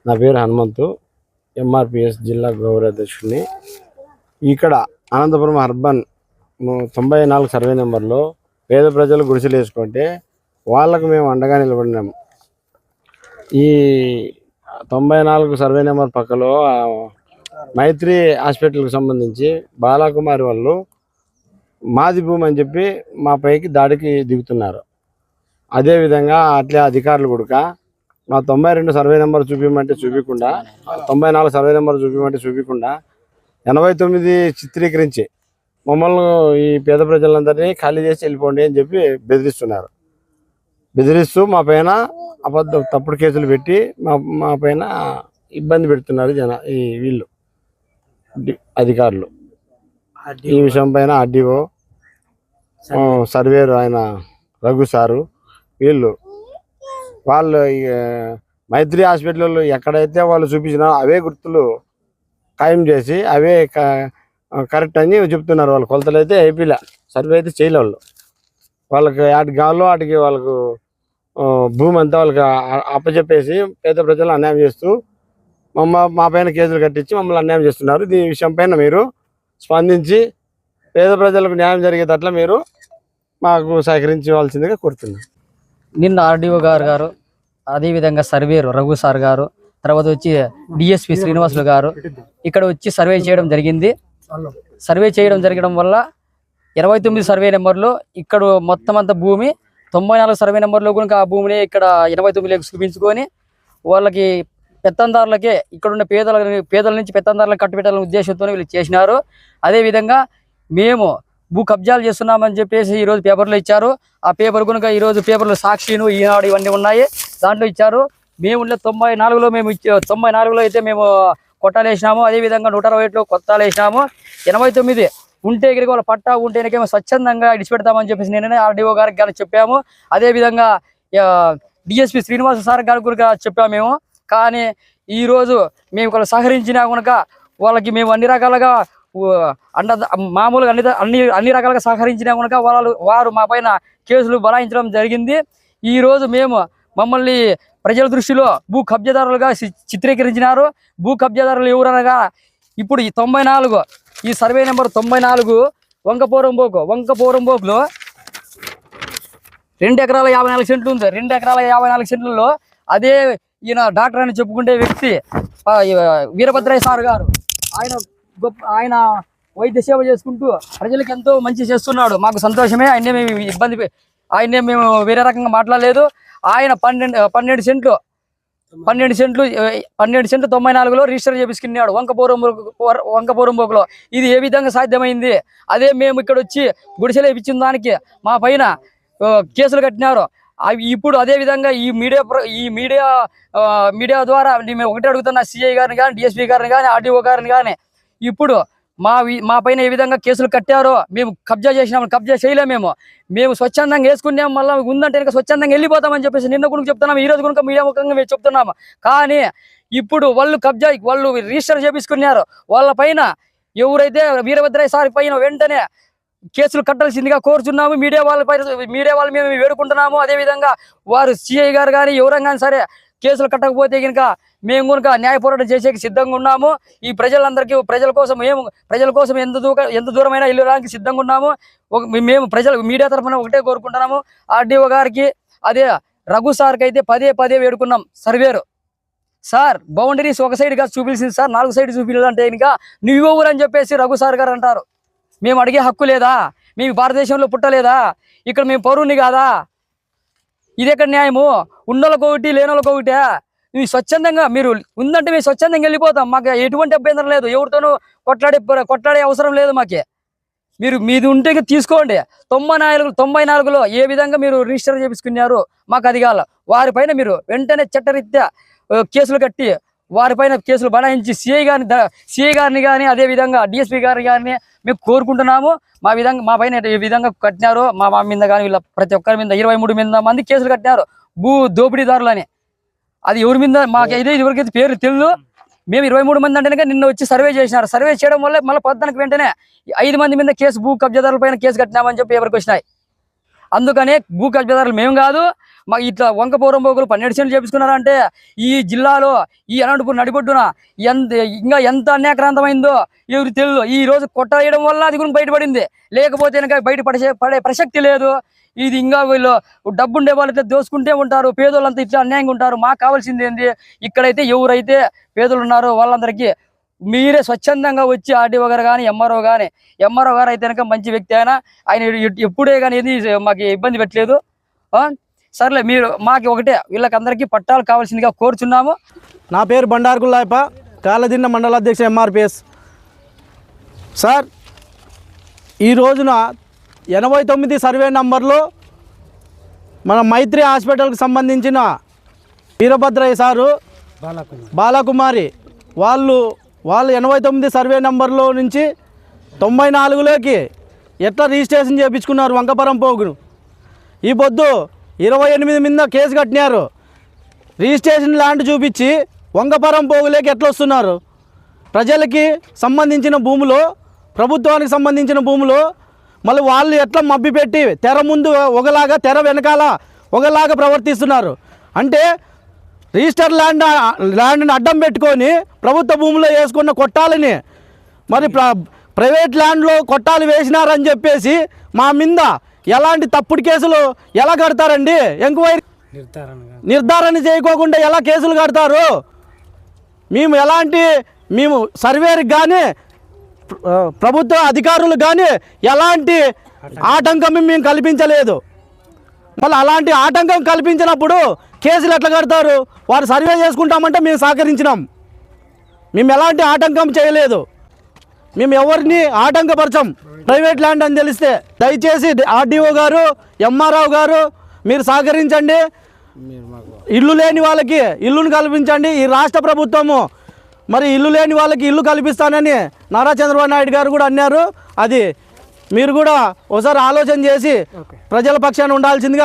నా పేరు హనుమంతు, ఎంఆర్పిఎస్ జిల్లా గౌరవ అధ్యక్షుడిని. ఇక్కడ అనంతపురం అర్బన్ 94 సర్వే నెంబర్లో పేద ప్రజలు గుడిసెలు వేసుకుంటే వాళ్ళకు మేము అండగా నిలబడినాము. ఈ 94 సర్వే నెంబర్ పక్కలో మైత్రి హాస్పిటల్కి సంబంధించి బాలాకుమారి వాళ్ళు మాది భూమి అని చెప్పి మా పైకి దాడికి దిగుతున్నారు. అదేవిధంగా అట్లే అధికారులు కూడా మా 92 సర్వే నెంబర్ చూపించమంటే చూపించకుండా, 94 సర్వే నెంబర్ చూపించమంటే చూపించకుండా 89 చిత్రీకరించి మమ్మల్ని ఈ పేద ప్రజలందరినీ ఖాళీ చేసి వెళ్ళిపోండి అని చెప్పి బెదిరిస్తున్నారు. బెదిరిస్తూ మా పైన తప్పుడు కేసులు పెట్టి మా పైన ఇబ్బంది పెడుతున్నారు ఈ వీళ్ళు అధికారులు. ఈ విషయం పైన ఆర్డీఓ, సర్వేరు ఆయన రఘు సారు, వాళ్ళు మైత్రి హాస్పిటల్లో ఎక్కడైతే వాళ్ళు చూపించినా అవే గుర్తులు ఖాయం చేసి అవే కరెక్ట్ అని చెప్తున్నారు. వాళ్ళు కొలతలు అయితే ఏపీలో సర్వే అయితే చేయలే. వాళ్ళకి వాటికి కావాలో వాటికి వాళ్ళకు భూమి అంతా వాళ్ళకి అప్పచెప్పేసి పేద ప్రజలు అన్యాయం చేస్తూ మా పైన కేసులు కట్టించి మమ్మల్ని అన్యాయం చేస్తున్నారు. దీని విషయం పైన మీరు స్పందించి పేద ప్రజలకు న్యాయం జరిగేటట్ల మీరు మాకు సహకరించవలసిందిగా కోరుతున్నాం. నిన్న ఆర్డీఓ గారు అదేవిధంగా సర్వేరు రఘు సార్ గారు, తర్వాత వచ్చి డిఎస్పి శ్రీనివాసులు గారు ఇక్కడ వచ్చి సర్వే చేయడం జరిగింది. సర్వే చేయడం జరగడం వల్ల 29 సర్వే నెంబర్లో ఇక్కడ మొత్తం అంతా భూమి 94 సర్వే నెంబర్లో కూడా ఆ భూమిని ఇక్కడ 89 చూపించుకొని వాళ్ళకి పెత్తందారులకే ఇక్కడున్న పేదల నుంచి పెత్తందారులకు కట్టుబెట్టాలనే ఉద్దేశంతో వీళ్ళు చేసినారు. అదేవిధంగా మేము భూ కబ్జాలు చేస్తున్నామని చెప్పేసి ఈరోజు పేపర్లో ఇచ్చారు. ఆ పేపర్ కనుక ఈరోజు పేపర్లో సాక్షిను ఈనాడు ఇవన్నీ ఉన్నాయి, దాంట్లో ఇచ్చారు. మేము 94లో మేము 94లో అయితే మేము కొట్టాలు వేసినాము. అదేవిధంగా 160లో కొత్తాలు వేసినాము. 89 ఉంటే ఇక్కడికి వాళ్ళ పట్టా ఉంటేనేకేమో స్వచ్ఛందంగా ఇడిచిపెడతామని చెప్పేసి నేనే ఆర్డీఓ గారికి కానీ చెప్పాము. అదేవిధంగా డిఎస్పి శ్రీనివాస సార్ గారికి కూడా చెప్పాము మేము. కానీ ఈరోజు మేము వాళ్ళు సహకరించినా కనుక వాళ్ళకి మేము అన్ని రకాలుగా మామూలుగా అన్ని రకాలుగా సహకరించినా కనుక వారు మా పైన కేసులు బనాయించడం జరిగింది. ఈరోజు మమ్మల్ని ప్రజల దృష్టిలో భూ కబ్జాదారులుగా చిత్రీకరించినారు. భూ కబ్జాదారులు ఎవరనగా ఇప్పుడు ఈ 94 ఈ సర్వే నెంబర్ 94 వంకపోరంబోకులో 2 ఎకరాల 54 సెంట్లు ఉంది. 2 ఎకరాల 54 సెంట్లలో అదే ఈయన డాక్టర్ అని చెప్పుకునే వ్యక్తి వీరభద్రయ్య సార్ గారు ఆయన వైద్య సేవ చేసుకుంటూ ప్రజలకు ఎంతో మంచి చేస్తున్నాడు. మాకు సంతోషమే. ఆయన్నే మేము వేరే రకంగా మాట్లాడలేదు. ఆయన 12 సెంట్లు 94లో రిజిస్టర్ చేపించుకున్నాడు వంకపోరంబోకులో. ఇది ఏ విధంగా సాధ్యమైంది? అదే మేము ఇక్కడ వచ్చి గుడిసెలు వేయించిన దానికి మా పైన కేసులు కట్టినారు. ఇప్పుడు అదే విధంగా ఈ మీడియా ద్వారా మేము ఒకటి అడుగుతున్న సిఐ గారిని కానీ, డిఎస్పీ గారిని కానీ, ఆర్డీఓ గారిని కానీ, ఇప్పుడు మా పైన ఏ విధంగా కేసులు కట్టారో మేము కబ్జా చేసినాము. కబ్జా చేయలేము. మేము స్వచ్ఛందంగా వేసుకున్నాము. మళ్ళీ ఉందంటే కనుక స్వచ్ఛందంగా వెళ్ళిపోతామని చెప్పేసి నిన్న కూడా చెప్తున్నాము. ఈ రోజు కనుక మీడియా ముఖంగా మేము చెప్తున్నాము. కానీ ఇప్పుడు వాళ్ళు రిజిస్టర్ చేపించుకున్నారు. వాళ్ళ పైన ఎవరైతే వీరభద్రయ్య సార్ పైన వెంటనే కేసులు కట్టాల్సిందిగా కోరుచున్నాము. మీడియా వాళ్ళు మేము వేడుకుంటున్నాము. అదేవిధంగా వారు సిఐ గారు కానీ ఎవరైనా కానీ సరే కేసులు కట్టకపోతే కనుక మేము కనుక న్యాయ పోరాటం చేసేకి సిద్ధంగా ఉన్నాము. ఈ ప్రజల కోసం ఎంత దూరమైనా వెళ్ళడానికి సిద్ధంగా ఉన్నాము. మేము మీడియా తరఫున ఒకటే కోరుకుంటున్నాము. ఆర్డీఓ గారికి అదే రఘు సార్కి అయితే పదే వేడుకున్నాం. సర్వేరు సార్ బౌండరీస్ ఒక సైడ్గా చూపించింది సార్, 4 సైడ్ చూపించాలంటే ఇంకా నువ్వు ఊరు అని చెప్పేసి రఘు సార్ గారు అంటారు. మేము అడిగే హక్కు లేదా? మేము భారతదేశంలో పుట్టలేదా? ఇక్కడ మేము పౌరుని కాదా? ఇది ఎక్కడ న్యాయము? ఉన్నోళ్ళకొకటి లేనోళ్ళకొకటే. ఇవి స్వచ్ఛందంగా మీరు ఉందంటే మేము స్వచ్ఛందంగా వెళ్ళిపోతాం. మాకు ఎటువంటి అభ్యంతరం లేదు. ఎవరితోనూ కొట్లాడే అవసరం లేదు మాకే. మీరు మీది ఉంటే తీసుకోండి. 94లో ఏ విధంగా మీరు రిజిస్టర్ చేపించుకున్నారు మాకు అది కావాలి. వారిపైన మీరు వెంటనే చట్టరీత్యా కేసులు కట్టి వారిపైన కేసులు బనాయించి సిఐ గారిని కానీ అదేవిధంగా డిఎస్పీ గారిని కానీ మేము కోరుకుంటున్నాము. మా పైన ఏ విధంగా కట్టినారో మా మీద కానీ వీళ్ళ ప్రతి ఒక్కరి మీద 23 మంది కేసులు కట్టినారు భూ దోపిడీదారులని. అది ఎవరి మీద మాకైతే ఎవరికైతే పేరు తెలియదు. మేము 23 మంది అంటే నిన్న వచ్చి సర్వే చేసినారు. సర్వే చేయడం వల్ల మళ్ళీ పొద్దునకి వెంటనే 5 మంది మీద భూ కబ్జాదారుల పైన కేసు కట్టినామని చెప్పి ఎవరికి వచ్చినాయి. అందుకనే భూ కబ్జాదారులు మేము కాదు. మాకు ఇట్లా వంకపోరం పోగులు 12 సెంట్లు చేపించుకున్నారంటే ఈ జిల్లాలో ఈ అనంతపురం నడిబొడ్డున ఇంకా ఎంత అన్యాక్రాంతమైందో ఎవరు తెలియదు. ఈ రోజు కొట్టేయడం వల్ల అది కూడా బయటపడింది, లేకపోతే ఇంకా పడే ప్రసక్తి లేదు. ఇది ఇంకా వీళ్ళు డబ్బు ఉండే వాళ్ళు దోసుకుంటే ఉంటారు, పేదోళ్ళంతా ఇట్లా అన్యాయంగా ఉంటారు. మాకు కావాల్సింది ఏంది, ఇక్కడైతే ఎవరైతే పేదలు ఉన్నారో వాళ్ళందరికీ మీరే స్వచ్ఛందంగా వచ్చి ఆర్డీఓ గారు కానీ ఎంఆర్ఓ గారు అయితే కనుక మంచి వ్యక్తి ఆయన ఎప్పుడే కానీ ఏది మాకు ఇబ్బంది పెట్టలేదు. సర్లే, మీరు మాకు ఒకటే వీళ్ళకందరికీ పట్టాలు కావాల్సిందిగా కోరుచున్నాము. నా పేరు బండార్కుల్లాయప, కాలదిన్న మండల అధ్యక్ష ఎంఆర్పిఎస్. సార్, ఈ రోజున 89 సర్వే నంబర్లో మన మైత్రి హాస్పిటల్కి సంబంధించిన వీరభద్రయ్య సారు, బాలకుమారి వాళ్ళు 89 సర్వే నంబర్లో నుంచి 94లోకి ఎట్లా రిజిస్ట్రేషన్ చేయించుకున్నారు వంకపురం పోగును. ఈ పొద్దు 28 మీద కేసు కట్టినారు. రిజిస్ట్రేషన్ ల్యాండ్ చూపించి వంకపురం పోగులేకి ఎట్లా వస్తున్నారు? ప్రజలకి సంబంధించిన భూములు, ప్రభుత్వానికి సంబంధించిన భూములు మళ్ళీ వాళ్ళు ఎట్లా మభ్యపెట్టి తెర ముందు ఒకలాగా తెర వెనకాల ఒకలాగా ప్రవర్తిస్తున్నారు. అంటే రిజిస్టర్ ల్యాండ్ని అడ్డం పెట్టుకొని ప్రభుత్వ భూములో వేసుకున్న కొట్టాలని మరి ప్రైవేట్ ల్యాండ్లో కొట్టాలు వేసినారని చెప్పేసి మా మీద ఎలాంటి తప్పుడు కేసులు ఎలా కడతారండి? ఎంక్వైరీ నిర్ధారణ చేయకోకుండా ఎలా కేసులు కడతారు? మేము సర్వేకి కానీ ప్రభుత్వ అధికారులు కానీ ఎలాంటి ఆటంకం మేము కల్పించలేదు. మళ్ళీ అలాంటి ఆటంకం కల్పించినప్పుడు కేసులు ఎట్లా కడతారు? వారు సర్వే చేసుకుంటామంటే మేము సహకరించినాం. మేము ఎలాంటి ఆటంకం చేయలేదు, మేము ఎవరిని ఆటంకపరచం. ప్రైవేట్ ల్యాండ్ అని తెలిస్తే దయచేసి ఆర్డీఓ గారు, ఎంఆర్ఓ గారు మీరు సహకరించండి. ఇల్లు లేని వాళ్ళకి ఇల్లును కల్పించండి. ఈ రాష్ట్ర ప్రభుత్వము మరి ఇల్లు లేని వాళ్ళకి ఇల్లు కల్పిస్తానని నారా చంద్రబాబు నాయుడు గారు కూడా అన్నారు. అది మీరు కూడా ఒకసారి ఆలోచన చేసి ప్రజల పక్షాన ఉండాల్సిందిగా